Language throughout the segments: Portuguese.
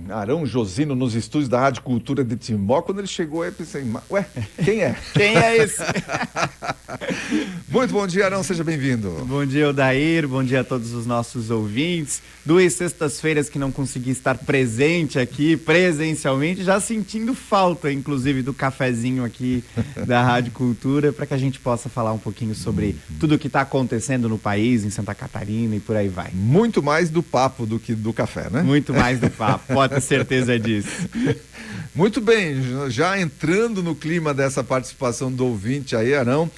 Arão Josino nos estúdios da Rádio Cultura de Timbó. Quando ele chegou aí, eu pensei, ué, quem é? Quem é esse? Muito bom dia, Arão, seja bem-vindo. Bom dia, Odair, bom dia a todos os nossos ouvintes. 2 sextas-feiras que não consegui estar presente aqui presencialmente, já sentindo falta, inclusive, do cafezinho aqui da Rádio Cultura, para que a gente possa falar um pouquinho sobre tudo o que está acontecendo no país, em Santa Catarina e por aí vai. Muito mais do papo do que do café, né? Muito mais do papo, pode ter certeza disso. Muito bem, já entrando no clima dessa participação do ouvinte aí, Arão,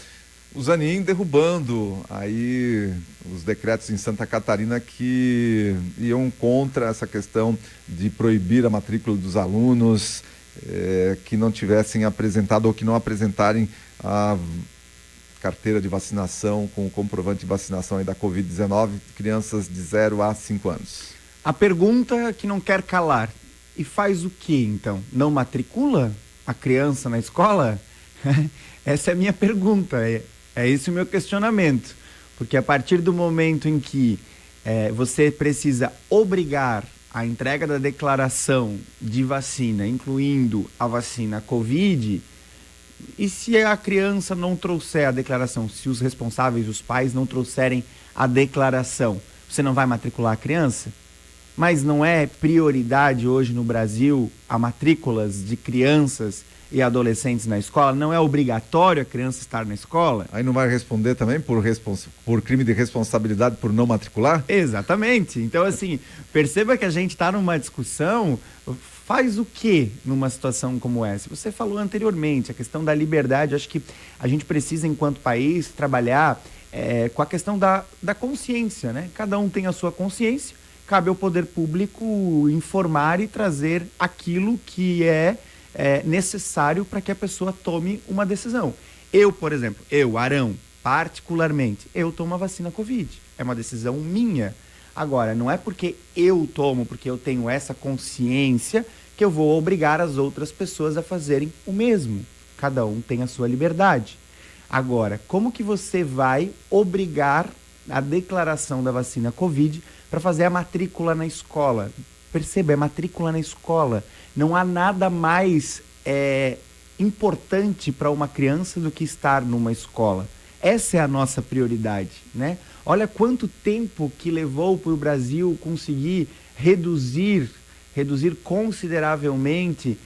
o Zanin derrubando aí os decretos em Santa Catarina que iam contra essa questão de proibir a matrícula dos alunos que não tivessem apresentado ou que não apresentarem a carteira de vacinação com o comprovante de vacinação aí da Covid-19, crianças de 0 a 5 anos. A pergunta que não quer calar, e faz o que então? Não matricula a criança na escola? Essa é a minha pergunta, é esse o meu questionamento. Porque a partir do momento em que você precisa obrigar a entrega da declaração de vacina, incluindo a vacina Covid, e se a criança não trouxer a declaração, se os responsáveis, os pais, não trouxerem a declaração, você não vai matricular a criança? Mas não é prioridade hoje no Brasil a matrículas de crianças e adolescentes na escola? Não é obrigatório a criança estar na escola? Aí não vai responder também por crime de responsabilidade por não matricular? Exatamente. Então, assim, perceba que a gente está numa discussão, faz o quê numa situação como essa? Você falou anteriormente, a questão da liberdade, acho que a gente precisa, enquanto país, trabalhar com a questão da consciência, né? Cada um tem a sua consciência. Cabe ao poder público informar e trazer aquilo que é necessário para que a pessoa tome uma decisão. Eu, por exemplo, Arão, particularmente, eu tomo a vacina Covid. É uma decisão minha. Agora, não é porque eu tomo, porque eu tenho essa consciência, que eu vou obrigar as outras pessoas a fazerem o mesmo. Cada um tem a sua liberdade. Agora, como que você vai obrigar a declaração da vacina Covid para fazer a matrícula na escola? Perceba, é matrícula na escola. Não há nada mais importante para uma criança do que estar numa escola. Essa é a nossa prioridade, né? Olha quanto tempo que levou para o Brasil conseguir reduzir consideravelmente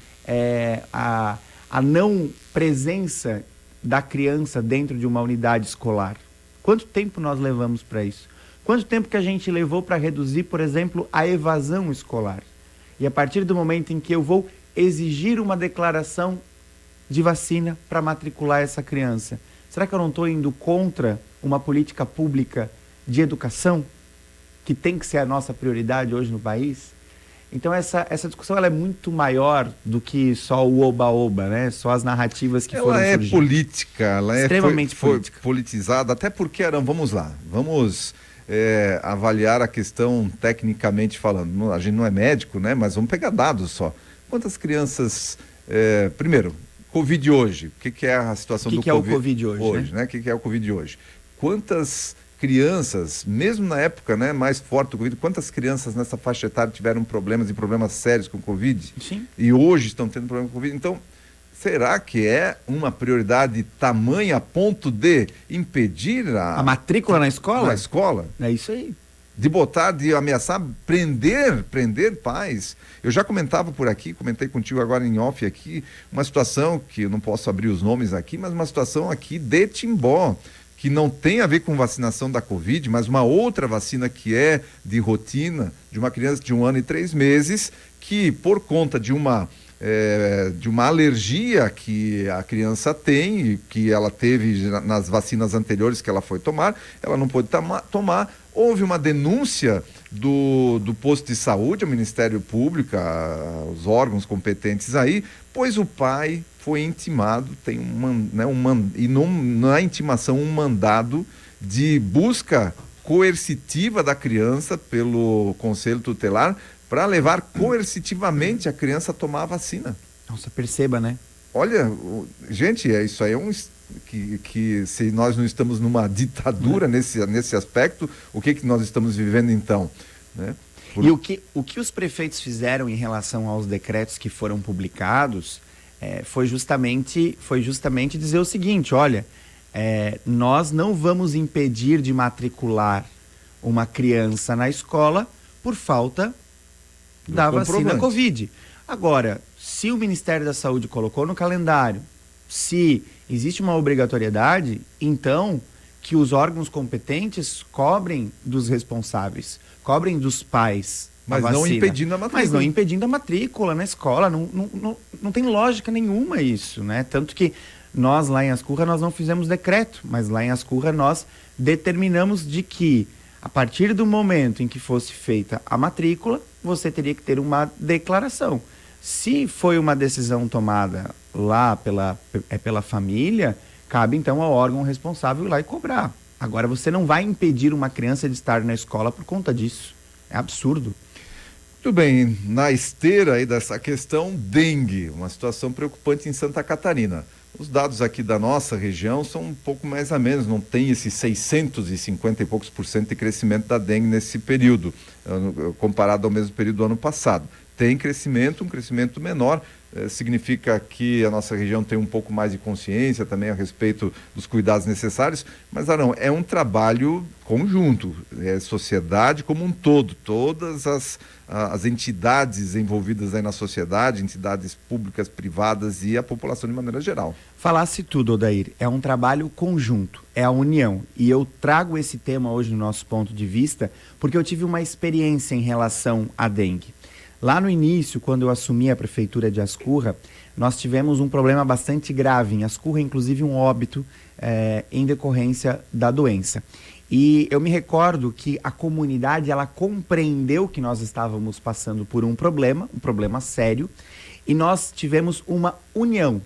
a não presença da criança dentro de uma unidade escolar. Quanto tempo nós levamos para isso? Quanto tempo que a gente levou para reduzir, por exemplo, a evasão escolar? E a partir do momento em que eu vou exigir uma declaração de vacina para matricular essa criança, será que eu não estou indo contra uma política pública de educação, que tem que ser a nossa prioridade hoje no país? Então essa discussão ela é muito maior do que só o oba-oba, né? Só as narrativas que foram surgindo. Ela é política, ela extremamente política. Foi politizada, até porque, Arão, vamos lá, vamos avaliar a questão tecnicamente falando. A gente não é médico, né? Mas vamos pegar dados só. Quantas crianças... primeiro, Covid hoje, o que é a situação do Covid? O que é o Covid hoje, né? O que é o Covid hoje? Quantas crianças, mesmo na época, né, mais forte do Covid, quantas crianças nessa faixa etária tiveram problemas sérios com o Covid? Sim. E hoje estão tendo problema com o Covid? Então, será que é uma prioridade tamanha a ponto de impedir a matrícula na escola? Na escola? É isso aí. De ameaçar, prender pais. Eu já comentava por aqui, comentei contigo agora em off aqui, uma situação que eu não posso abrir os nomes aqui, mas uma situação aqui de Timbó, que não tem a ver com vacinação da Covid, mas uma outra vacina que é de rotina, de uma criança de 1 ano e 3 meses, que por conta de uma alergia que a criança tem, e que ela teve nas vacinas anteriores que ela foi tomar, ela não pôde tomar. Houve uma denúncia do posto de saúde, ao Ministério Público, os órgãos competentes aí, pois o pai foi intimado, tem na intimação um mandado de busca coercitiva da criança pelo Conselho Tutelar para levar coercitivamente a criança a tomar a vacina. Nossa, perceba, né? Olha, gente, isso aí é que se nós não estamos numa ditadura nesse aspecto, o que nós estamos vivendo então, né? E o que os prefeitos fizeram em relação aos decretos que foram publicados foi justamente dizer o seguinte: olha, nós não vamos impedir de matricular uma criança na escola por falta da vacina Covid. Agora, se o Ministério da Saúde colocou no calendário, se existe uma obrigatoriedade, então que os órgãos competentes cobrem dos responsáveis, cobrem dos pais. Mas não impedindo a matrícula. Mas não impedindo a matrícula na escola. Não tem lógica nenhuma isso, né? Tanto que nós lá em Ascurra nós não fizemos decreto, mas lá em Ascurra nós determinamos de que a partir do momento em que fosse feita a matrícula, você teria que ter uma declaração. Se foi uma decisão tomada lá pela família, cabe então ao órgão responsável ir lá e cobrar. Agora, você não vai impedir uma criança de estar na escola por conta disso. É absurdo. Muito bem, na esteira aí dessa questão, dengue, uma situação preocupante em Santa Catarina. Os dados aqui da nossa região são um pouco mais a menos, não tem esses 650 e poucos % de crescimento da dengue nesse período, comparado ao mesmo período do ano passado. Tem crescimento, um crescimento menor, significa que a nossa região tem um pouco mais de consciência também a respeito dos cuidados necessários, mas Arão, é um trabalho conjunto, é sociedade como um todo, todas as entidades envolvidas aí na sociedade, entidades públicas, privadas e a população de maneira geral. Falasse tudo, Odair, é um trabalho conjunto, é a união, e eu trago esse tema hoje no nosso ponto de vista porque eu tive uma experiência em relação à dengue. Lá no início, quando eu assumi a prefeitura de Ascurra, nós tivemos um problema bastante grave em Ascurra, inclusive um óbito em decorrência da doença. E eu me recordo que a comunidade, ela compreendeu que nós estávamos passando por um problema sério, e nós tivemos uma união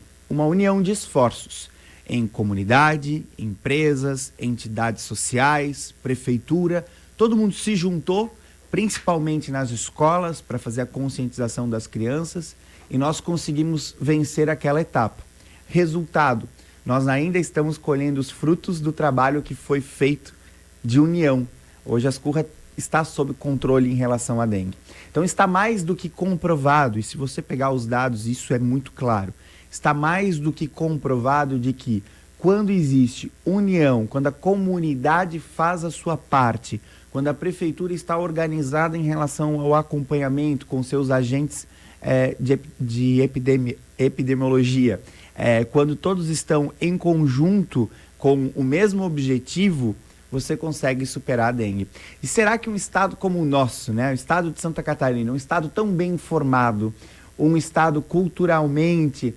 de esforços em comunidade, empresas, entidades sociais, prefeitura, todo mundo se juntou, principalmente nas escolas, para fazer a conscientização das crianças, e nós conseguimos vencer aquela etapa. Resultado, nós ainda estamos colhendo os frutos do trabalho que foi feito de união. Hoje a Ascurra está sob controle em relação à dengue. Então está mais do que comprovado, e se você pegar os dados, isso é muito claro, está mais do que comprovado de que quando existe união, quando a comunidade faz a sua parte, quando a prefeitura está organizada em relação ao acompanhamento com seus agentes de epidemiologia, quando todos estão em conjunto com o mesmo objetivo, você consegue superar a dengue. E será que um estado como o nosso, né, o estado de Santa Catarina, um estado tão bem informado, um estado culturalmente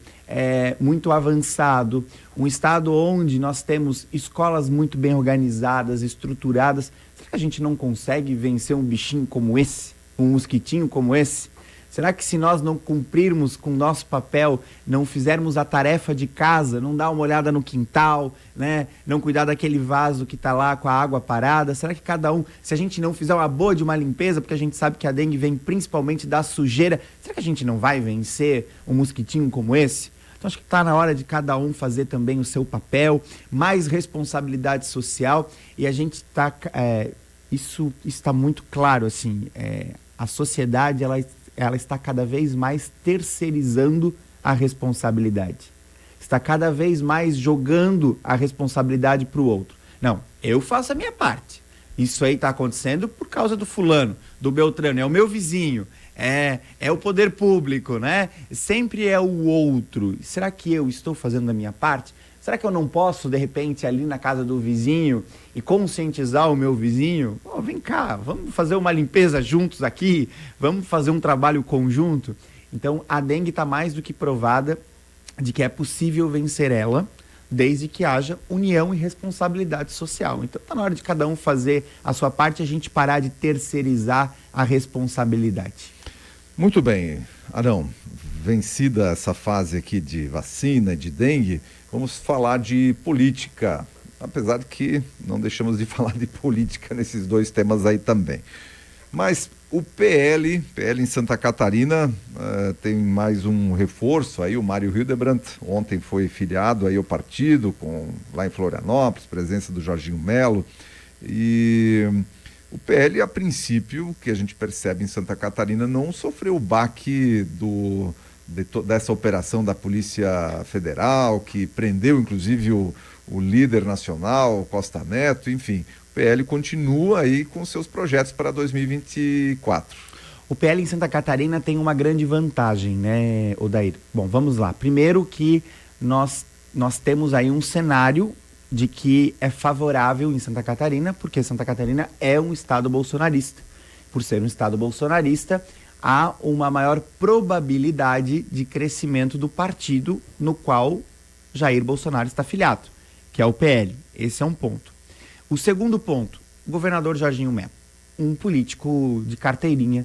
muito avançado, um estado onde nós temos escolas muito bem organizadas, estruturadas, será que a gente não consegue vencer um bichinho como esse, um mosquitinho como esse? Será que se nós não cumprirmos com o nosso papel, não fizermos a tarefa de casa, não dar uma olhada no quintal, né? Não cuidar daquele vaso que está lá com a água parada, será que cada um, se a gente não fizer uma boa de uma limpeza, porque a gente sabe que a dengue vem principalmente da sujeira, será que a gente não vai vencer um mosquitinho como esse? Então acho que está na hora de cada um fazer também o seu papel, mais responsabilidade social, e a gente está, isso está muito claro, assim, a sociedade, ela está cada vez mais terceirizando a responsabilidade. Está cada vez mais jogando a responsabilidade para o outro. Não, eu faço a minha parte. Isso aí está acontecendo por causa do fulano, do Beltrano, é o meu vizinho, é o poder público, né? Sempre é o outro. Será que eu estou fazendo a minha parte? Será que eu não posso, de repente, ali na casa do vizinho e conscientizar o meu vizinho? Oh, vem cá, vamos fazer uma limpeza juntos aqui, vamos fazer um trabalho conjunto. Então, a dengue está mais do que provada de que é possível vencer ela, desde que haja união e responsabilidade social. Então, está na hora de cada um fazer a sua parte e a gente parar de terceirizar a responsabilidade. Muito bem, Arão, vencida essa fase aqui de vacina, de dengue, vamos falar de política, apesar de que não deixamos de falar de política nesses dois temas aí também. Mas o PL em Santa Catarina tem mais um reforço aí, o Mário Hildebrandt, ontem foi filiado aí ao partido, lá em Florianópolis, presença do Jorginho Melo, e O PL, a princípio, que a gente percebe em Santa Catarina, não sofreu o baque dessa operação da Polícia Federal, que prendeu, inclusive, o líder nacional, Costa Neto, enfim. O PL continua aí com seus projetos para 2024. O PL em Santa Catarina tem uma grande vantagem, né, Odair? Bom, vamos lá. Primeiro que nós temos aí um cenário de que é favorável em Santa Catarina, porque Santa Catarina é um estado bolsonarista. Por ser um estado bolsonarista, há uma maior probabilidade de crescimento do partido no qual Jair Bolsonaro está filiado, que é o PL. Esse é um ponto. O segundo ponto, o governador Jorginho Melo, um político de carteirinha,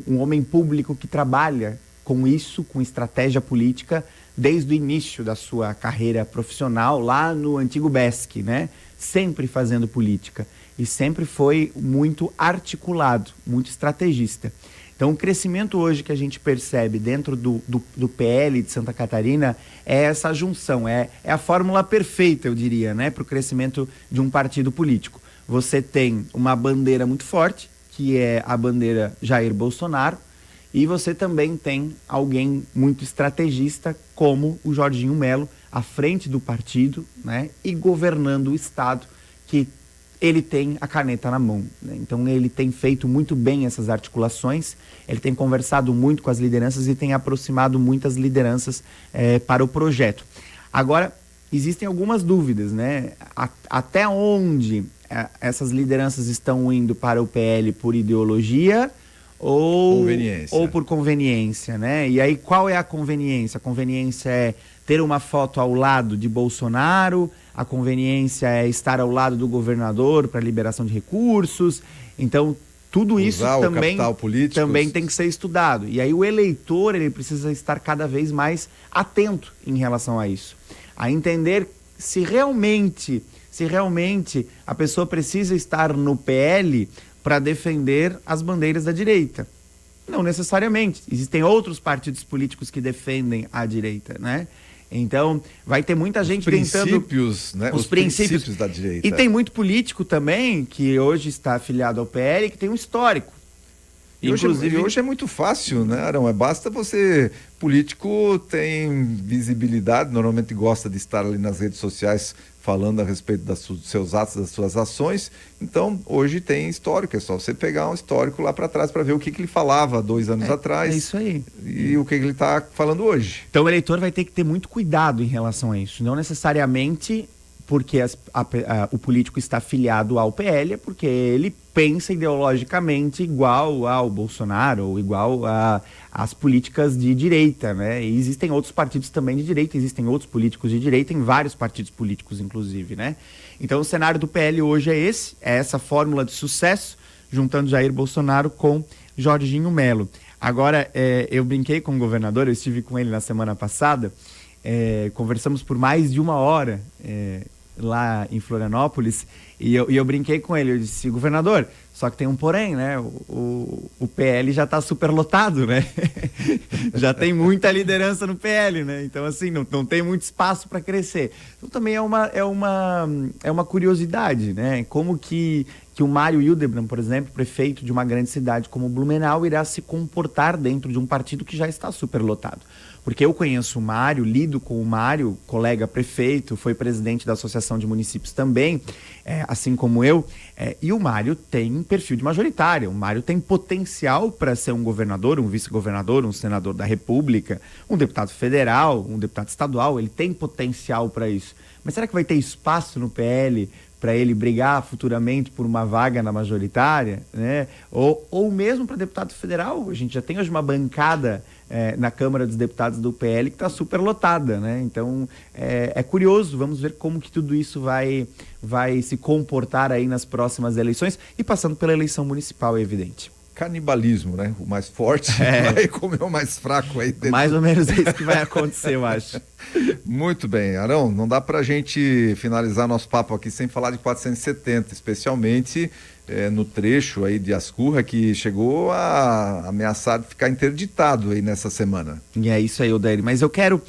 um homem público que trabalha com isso, com estratégia política, desde o início da sua carreira profissional, lá no antigo BESC, né? Sempre fazendo política. E sempre foi muito articulado, muito estrategista. Então, o crescimento hoje que a gente percebe dentro do PL de Santa Catarina é essa junção, é a fórmula perfeita, eu diria, né? Para o crescimento de um partido político. Você tem uma bandeira muito forte, que é a bandeira Jair Bolsonaro, e você também tem alguém muito estrategista, como o Jorginho Melo, à frente do partido, né, e governando o estado, que ele tem a caneta na mão, né? Então ele tem feito muito bem essas articulações, ele tem conversado muito com as lideranças e tem aproximado muitas lideranças para o projeto. Agora, existem algumas dúvidas, né? Até onde essas lideranças estão indo para o PL por ideologia ou por conveniência, né? E aí, qual é a conveniência? A conveniência é ter uma foto ao lado de Bolsonaro, a conveniência é estar ao lado do governador para liberação de recursos. Então, tudo isso também tem que ser estudado. E aí o eleitor, ele precisa estar cada vez mais atento em relação a isso. A entender se realmente a pessoa precisa estar no PL para defender as bandeiras da direita. Não necessariamente. Existem outros partidos políticos que defendem a direita, né? Então, vai ter muita gente tentando... Né? Os princípios da direita. E tem muito político também que hoje está afiliado ao PL que tem um histórico. Inclusive, hoje é muito fácil, né, Arão? Basta você... Político tem visibilidade, normalmente gosta de estar ali nas redes sociais falando a respeito dos seus atos, das suas ações. Então, hoje tem histórico, é só você pegar um histórico lá para trás para ver o que ele falava 2 anos atrás. É isso aí. E o que ele está falando hoje. Então, o eleitor vai ter que ter muito cuidado em relação a isso. Não necessariamente porque o político está afiliado ao PL, é porque ele pensa ideologicamente igual ao Bolsonaro ou igual às políticas de direita, né? E existem outros partidos também de direita, existem outros políticos de direita, em vários partidos políticos, inclusive, né? Então, o cenário do PL hoje é essa fórmula de sucesso, juntando Jair Bolsonaro com Jorginho Melo. Agora, eu brinquei com o governador, eu estive com ele na semana passada, conversamos por mais de 1 hora, lá em Florianópolis, e eu brinquei com ele, eu disse, governador, só que tem um porém, né, o PL já está superlotado, né, já tem muita liderança no PL, né, então assim, não tem muito espaço para crescer. Então também é uma curiosidade, né, como que o Mário Hildebrand, por exemplo, prefeito de uma grande cidade como Blumenau, irá se comportar dentro de um partido que já está superlotado. Porque eu conheço o Mário, lido com o Mário, colega prefeito, foi presidente da Associação de Municípios também, assim como eu, e o Mário tem perfil de majoritária, o Mário tem potencial para ser um governador, um vice-governador, um senador da República, um deputado federal, um deputado estadual, ele tem potencial para isso. Mas será que vai ter espaço no PL para ele brigar futuramente por uma vaga na majoritária, né? Ou mesmo para deputado federal? A gente já tem hoje uma bancada na Câmara dos Deputados do PL que está super lotada, né? Então, é curioso, vamos ver como que tudo isso vai se comportar aí nas próximas eleições e passando pela eleição municipal, é evidente. Canibalismo, né? O mais forte vai comer o mais fraco aí dentro. Mais ou menos é isso que vai acontecer, eu acho. Muito bem, Arão, não dá pra gente finalizar nosso papo aqui sem falar de 470, especialmente no trecho aí de Ascurra, que chegou a ameaçar de ficar interditado aí nessa semana. E é isso aí, Odair, mas eu quero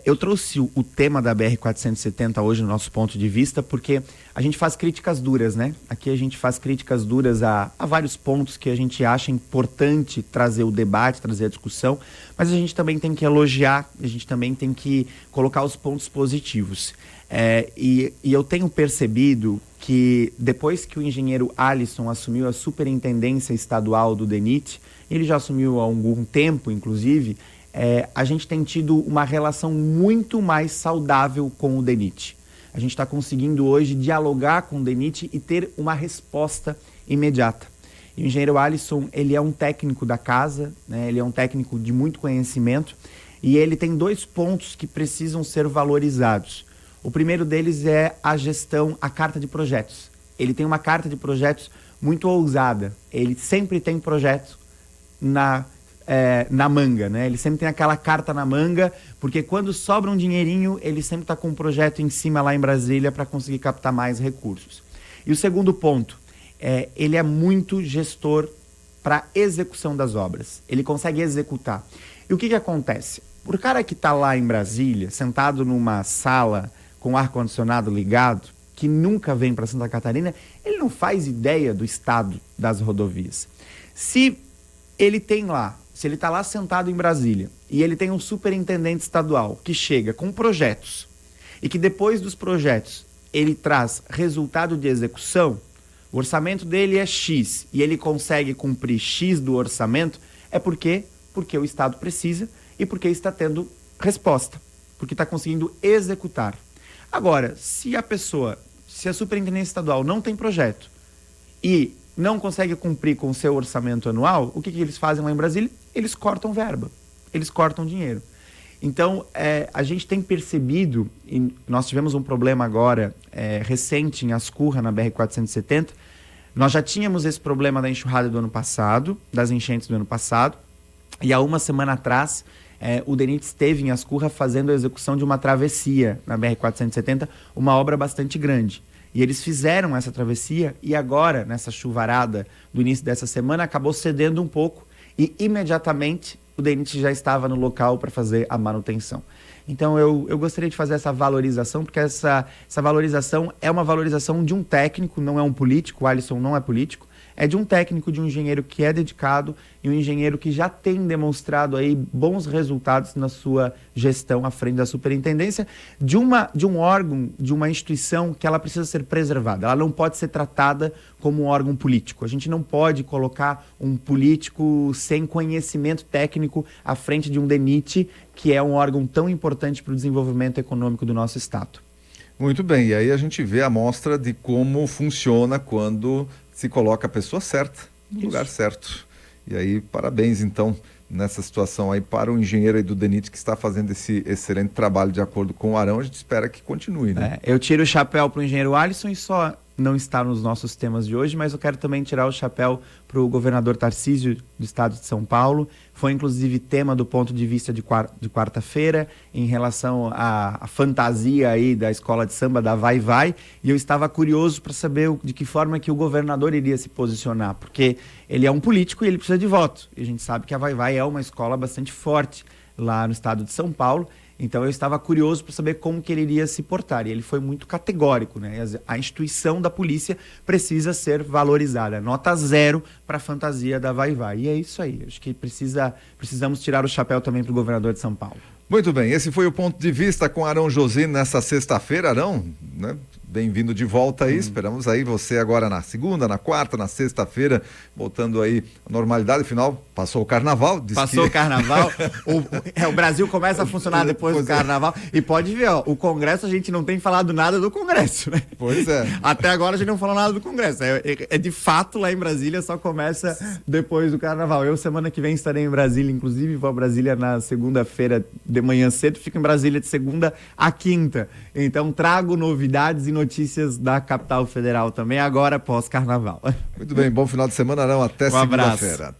Eu trouxe o tema da BR-470 hoje no nosso ponto de vista, porque a gente faz críticas duras, né? Aqui a gente faz críticas duras a vários pontos que a gente acha importante trazer o debate, trazer a discussão, mas a gente também tem que elogiar, a gente também tem que colocar os pontos positivos. E eu tenho percebido que depois que o engenheiro Alisson assumiu a superintendência estadual do DENIT, ele já assumiu há algum tempo, inclusive, a gente tem tido uma relação muito mais saudável com o DENIT. A gente está conseguindo hoje dialogar com o DENIT e ter uma resposta imediata. E o engenheiro Alisson, ele é um técnico da casa, né? Ele é um técnico de muito conhecimento e ele tem 2 pontos que precisam ser valorizados. O primeiro deles é a gestão, a carta de projetos. Ele tem uma carta de projetos muito ousada. Ele sempre tem projeto na manga, né? Ele sempre tem aquela carta na manga, porque quando sobra um dinheirinho, ele sempre está com um projeto em cima lá em Brasília para conseguir captar mais recursos. E o segundo ponto, ele é muito gestor para execução das obras. Ele consegue executar. E o que acontece? O cara que está lá em Brasília, sentado numa sala com ar-condicionado ligado, que nunca vem para Santa Catarina, ele não faz ideia do estado das rodovias. Se ele está lá sentado em Brasília e ele tem um superintendente estadual que chega com projetos e que depois dos projetos ele traz resultado de execução, o orçamento dele é X e ele consegue cumprir X do orçamento, porque o Estado precisa e porque está tendo resposta, porque está conseguindo executar. Agora, se a superintendência estadual não tem projeto e não consegue cumprir com o seu orçamento anual, o que eles fazem lá em Brasília? Eles cortam verba, eles cortam dinheiro. Então, a gente tem percebido, e nós tivemos um problema agora recente em Ascurra, na BR-470, nós já tínhamos esse problema da enxurrada do ano passado, das enchentes do ano passado, e há uma semana atrás, o DENIT esteve em Ascurra fazendo a execução de uma travessia na BR-470, uma obra bastante grande. E eles fizeram essa travessia e agora, nessa chuvarada do início dessa semana, acabou cedendo um pouco e imediatamente o DENIT já estava no local para fazer a manutenção. Então eu gostaria de fazer essa valorização, porque essa valorização é uma valorização de um técnico, não é um político, o Alisson não é político, é de um técnico, de um engenheiro que é dedicado e um engenheiro que já tem demonstrado aí bons resultados na sua gestão à frente da superintendência de um órgão, de uma instituição que ela precisa ser preservada. Ela não pode ser tratada como um órgão político. A gente não pode colocar um político sem conhecimento técnico à frente de um DENIT, que é um órgão tão importante para o desenvolvimento econômico do nosso estado. Muito bem, e aí a gente vê a amostra de como funciona quando se coloca a pessoa certa no lugar certo. E aí, parabéns, então, nessa situação aí para o engenheiro aí do DENIT que está fazendo esse excelente trabalho de acordo com o Arão. A gente espera que continue, né? Eu tiro o chapéu para o engenheiro Alisson e só não está nos nossos temas de hoje, mas eu quero também tirar o chapéu para o governador Tarcísio do estado de São Paulo. Foi inclusive tema do ponto de vista de quarta-feira em relação à fantasia aí da escola de samba da Vai Vai, e eu estava curioso para saber de que forma que o governador iria se posicionar, porque ele é um político e ele precisa de voto. E a gente sabe que a Vai Vai é uma escola bastante forte lá no estado de São Paulo. Então eu estava curioso para saber como que ele iria se portar. E ele foi muito categórico, né? A instituição da polícia precisa ser valorizada. Nota 0 para a fantasia da Vai Vai. E é isso aí. Acho que precisamos tirar o chapéu também para o governador de São Paulo. Muito bem, esse foi o ponto de vista com Arão Josino nessa sexta-feira. Arão, né? Bem-vindo de volta aí, esperamos aí você agora na segunda, na quarta, na sexta-feira, voltando aí à normalidade. Afinal, passou o carnaval. Passou o carnaval, o Brasil começa a funcionar depois do carnaval, e pode ver, ó, o Congresso, a gente não tem falado nada do Congresso, né? Pois é. Até agora a gente não falou nada do Congresso, de fato lá em Brasília só começa depois do carnaval. Eu semana que vem estarei em Brasília, inclusive vou a Brasília na segunda-feira de manhã cedo, fico em Brasília de segunda a quinta, então trago novidades e notícias da capital federal também, agora pós-carnaval. Muito bem, bom final de semana, Arão, até segunda-feira.